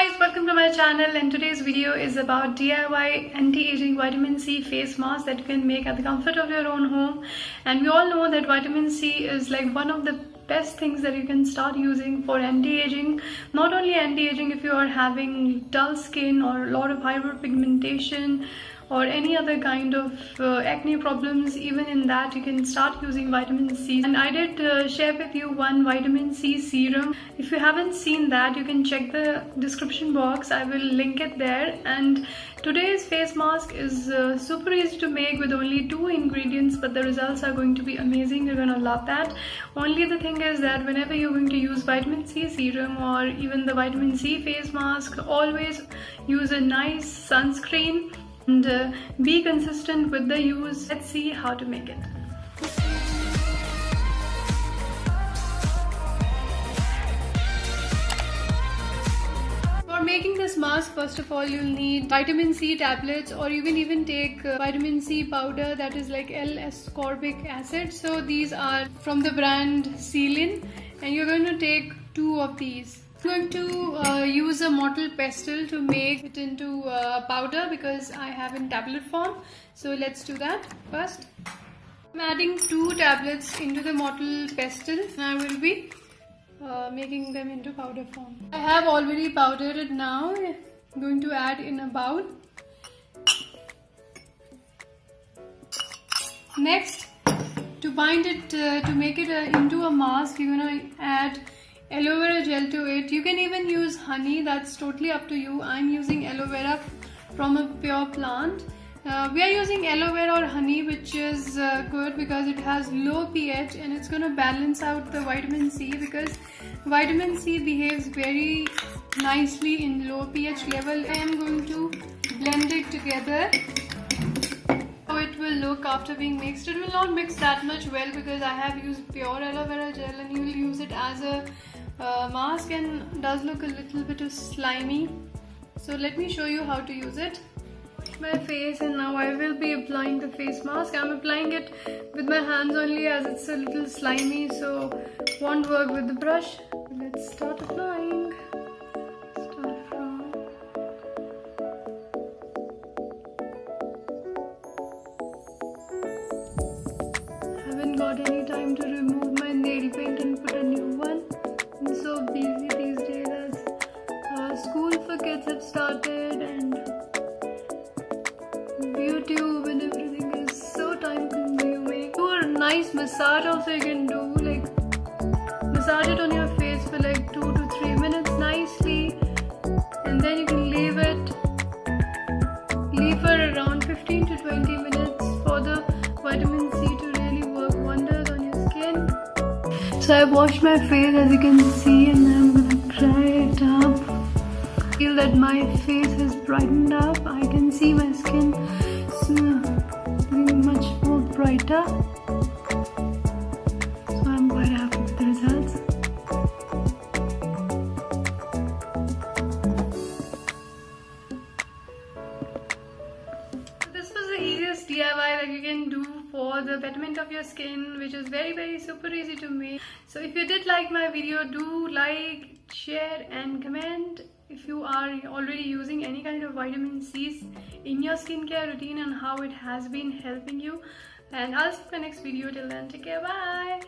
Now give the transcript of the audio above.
guys, welcome to my channel, and today's video is about DIY anti-aging vitamin C face mask that you can make at the comfort of your own home. And we all know that vitamin C is like one of the best things that you can start using for anti-aging. Not only anti-aging, if you are having dull skin or a lot of hyperpigmentation or any other kind of acne problems, even in that you can start using vitamin C. And I did share with you one vitamin C serum. If you haven't seen that, you can check the description box. I will link it there. And today's face mask is super easy to make with only 2 ingredients, but the results are going to be amazing. You're gonna love that. Only the thing is that whenever you're going to use vitamin C serum or even the vitamin C face mask, always use a nice sunscreen and be consistent with the use. Let's see how to make it. For making this mask, first of all you'll need vitamin C tablets, or you can even take vitamin C powder, that is like L-ascorbic acid. So these are from the brand CELIN, and you're going to take 2 of these. I'm going to use a mottle pestle to make it into powder because I have in tablet form. So let's do that first. I'm adding 2 tablets into the mottle pestle, and I will be making them into powder form. I have already powdered it now. I'm going to add in a bowl. Next, to bind it, to make it into a mask, you're gonna add aloe vera gel to it. You can even use honey, that's totally up to you. I'm using aloe vera from a pure plant. We are using aloe vera or honey, which is good because it has low pH and it's going to balance out the vitamin C, because vitamin C behaves very nicely in low pH level. I am going to blend it together. How it will look after being mixed. It will not mix that much well because I have used pure aloe vera gel, and you will use it as a mask and does look a little bit of slimy. So let me show you how to use it. My face, and now I will be applying the face mask. I'm applying it with my hands only as it's a little slimy, so won't work with the brush. Let's start applying. Haven't got any time to remove my nail paint and put a new one. I'm so busy these days as school for kids have started, and YouTube and everything is so time consuming. Do a nice massage also you can do, like massage it on your face for like 2 to 3 minutes nicely, and then you can leave for around 15 to 20 minutes for the vitamin C to really work wonders on your skin. So I washed my face, as you can see, and I'm gonna dry it up. I feel that my face has brightened up. I can see my skin looking much more brighter. So I'm quite happy with the results. This was the easiest DIY that you can do for the betterment of your skin, which is very super easy to make. So if you did like my video, do like, share and comment if you are already using any kind of vitamin C's in your skincare routine and how it has been helping you. And I'll see you in the next video. Till then, take care, bye.